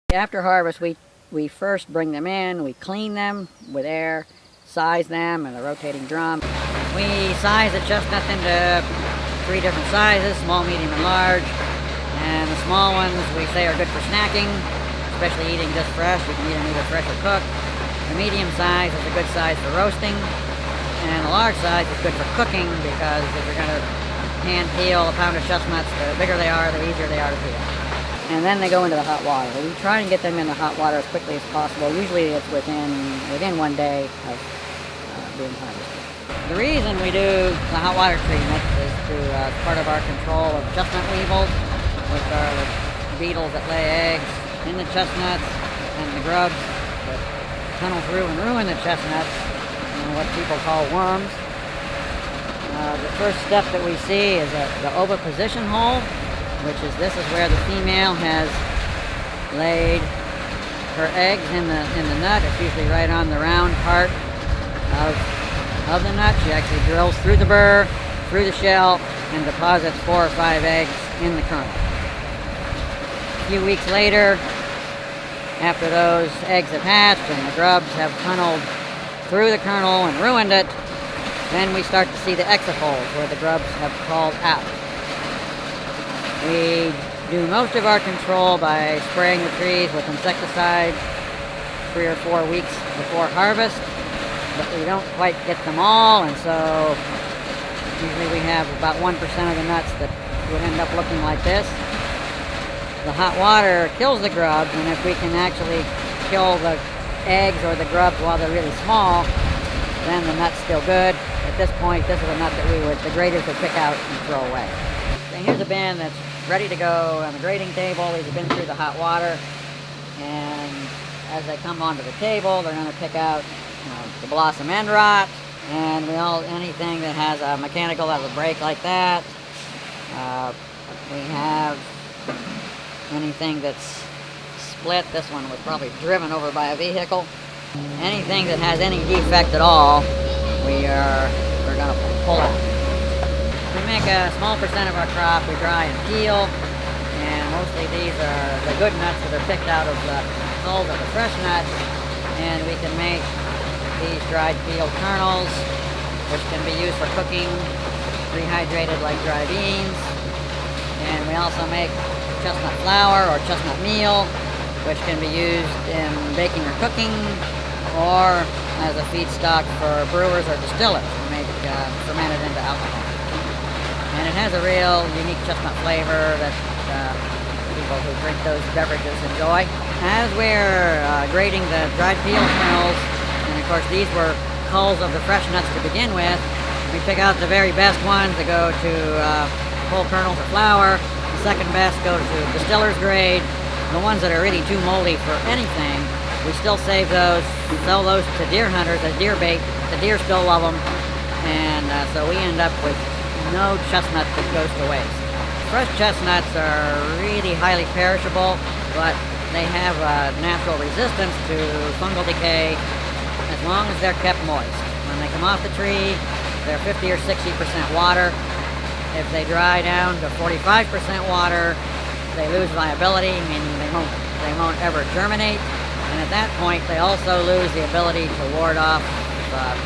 After harvest, we first bring them in, we clean them with air, size them in a rotating drum. We size the chestnuts into 3 different sizes, small, medium, and large. And the small ones we say are good for snacking, especially eating just fresh. You can eat them either fresh or cooked. The medium size is a good size for roasting, and the large size is good for cooking because if you're going to hand peel a pound of chestnuts, the bigger they are, the easier they are to peel. And then they go into the hot water. We try and get them in the hot water as quickly as possible. Usually it's within 1 day of being harvested. The reason we do the hot water treatment is part of our control of chestnut weevils, which are the beetles that lay eggs in the chestnuts, and the grubs that tunnel through and ruin the chestnuts, and what people call worms. The first step that we see is the oviposition hole, which is where the female has laid her eggs in the nut. It's usually right on the round part of the nut. She actually drills through the burr, through the shell, and deposits 4 or 5 eggs in the kernel. A few weeks later, after those eggs have hatched and the grubs have tunneled through the kernel and ruined it, then we start to see the exit holes where the grubs have crawled out. We do most of our control by spraying the trees with insecticide 3 or 4 weeks before harvest, but we don't quite get them all, and so usually we have about 1% of the nuts that would end up looking like this. The hot water kills the grubs, and if we can actually kill the eggs or the grubs while they're really small, then the nut's still good. At this point, this is a nut that the graders would pick out and throw away. And here's a bin that's ready to go on the grading table. These have been through the hot water, and as they come onto the table, they're going to pick out the blossom end rot, and anything that has a mechanical that would break like that. We have anything that's split. This one was probably driven over by a vehicle. Anything that has any defect at all, we're going to pull out. We make a small percent of our crop. We dry and peel, and mostly these are the good nuts that are picked out of the hulls of the fresh nuts, and we can make these dried peeled kernels, which can be used for cooking, rehydrated like dry beans, and we also make chestnut flour or chestnut meal, which can be used in baking or cooking, or as a feedstock for brewers or distillers to make fermented into alcohol. And it has a real unique chestnut flavor that people who drink those beverages enjoy. As we're grading the dried peel kernels, and of course these were hulls of the fresh nuts to begin with, we pick out the very best ones that go to whole kernels or flour. The second best go to distiller's grade. The ones that are really too moldy for anything, we still save those, sell those to deer hunters as deer bait. The deer still love them, and so we end up with no chestnut that goes to waste. Fresh chestnuts are really highly perishable, but they have a natural resistance to fungal decay as long as they're kept moist. When they come off the tree, they're 50 or 60% water. If they dry down to 45% water, they lose viability, meaning they won't ever germinate. And at that point, they also lose the ability to ward off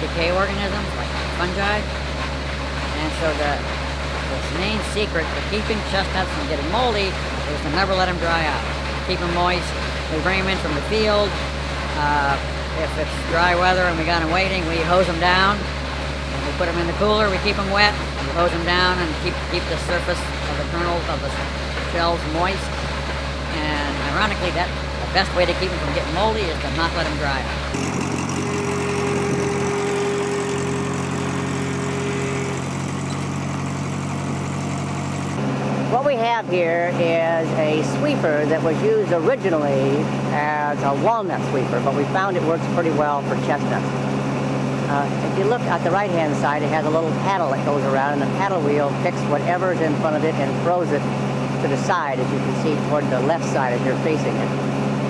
decay organisms like fungi. And so the main secret to keeping chestnuts from getting moldy is to never let them dry out. Keep them moist. We bring them in from the field. If it's dry weather and we got them waiting, we hose them down. And we put them in the cooler. We keep them wet. We hose them down and keep the surface of the kernels of the shells moist. And ironically, the best way to keep them from getting moldy is to not let them dry out. What we have here is a sweeper that was used originally as a walnut sweeper, but we found it works pretty well for chestnuts. If you look at the right-hand side, it has a little paddle that goes around, and the paddle wheel picks whatever is in front of it and throws it to the side, as you can see, toward the left side as you're facing it.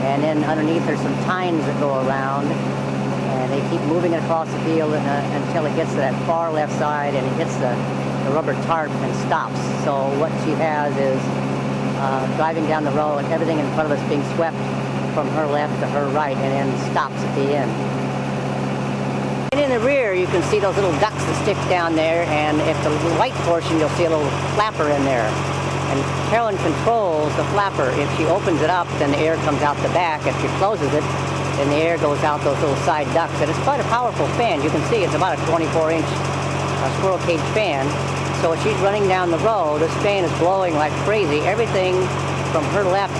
And then underneath there's some tines that go around, and they keep moving it across the field until it gets to that far left side and it hits the rubber tarp and stops. So what she has is driving down the road, everything in front of us being swept from her left to her right and then stops at the end. And in the rear, you can see those little ducts that stick down there, and if the white portion, you'll see a little flapper in there. And Carolyn controls the flapper. If she opens it up, then the air comes out the back. If she closes it, then the air goes out those little side ducts. And it's quite a powerful fan. You can see it's about a 24-inch squirrel cage fan. So as she's running down the road, this fan is blowing like crazy. Everything from her left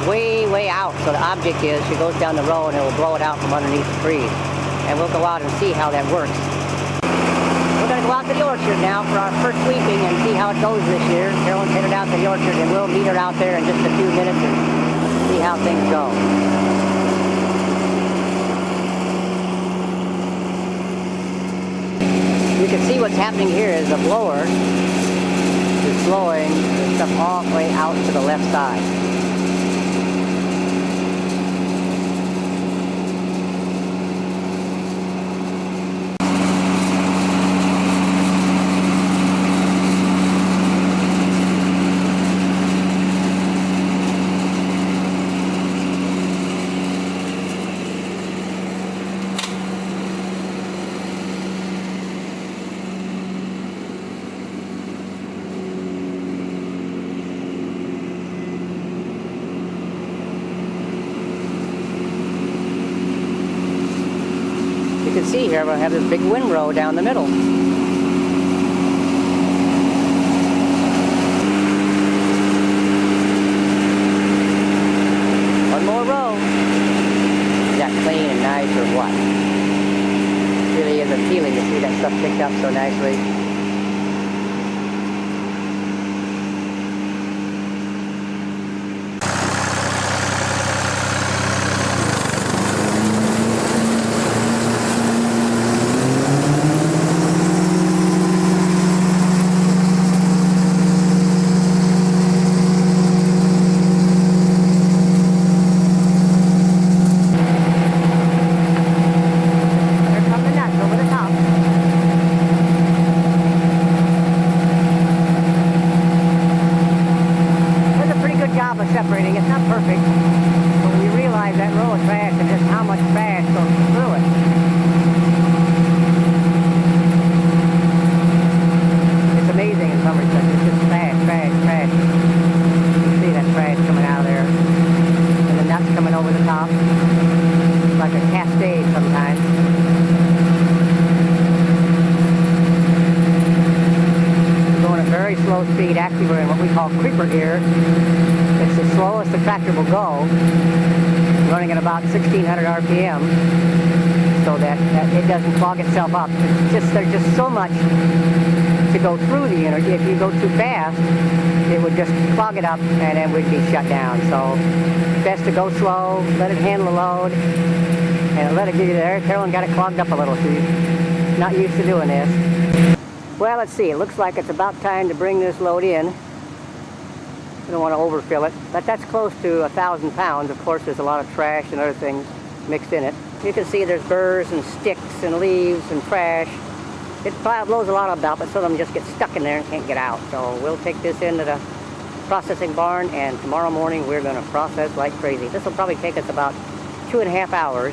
way, way out. So the object is she goes down the road and it will blow it out from underneath the trees. And we'll go out and see how that works. We're going to go out to the orchard now for our first sweeping and see how it goes this year. Carolyn's headed out to the orchard, and we'll meet her out there in just a few minutes and see how things go. You can see what's happening here is the blower is blowing the stuff all the way out to the left side. You can see here, we'll have this big windrow down the middle. One more row. Is that clean and nice or what? It really is appealing to see that stuff picked up so nicely. Separating. It's not perfect, but when you realize that row of trash and just how much trash goes through it. It's amazing in some respects. It's just trash, trash, trash. You can see that trash coming out of there. And the nuts coming over the top. It's like a cascade sometimes. We're going at very slow speed. Actually, we're in what we call creeper gear. It's the slowest the tractor will go, running at about 1600 RPM, so that it doesn't clog itself up. There's just so much to go through the energy. If you go too fast, it would just clog it up and then we'd be shut down. So best to go slow, let it handle the load, and let it give you there. Carolyn got it clogged up a little. She's not used to doing this. Well, let's see. It looks like it's about time to bring this load in. We don't want to overfill it, but that's close to 1,000 pounds. Of course, there's a lot of trash and other things mixed in it. You can see there's burrs and sticks and leaves and trash. It blows a lot of about, but some of them just get stuck in there and can't get out. So we'll take this into the processing barn, and tomorrow morning we're going to process like crazy. This will probably take us about 2.5 hours.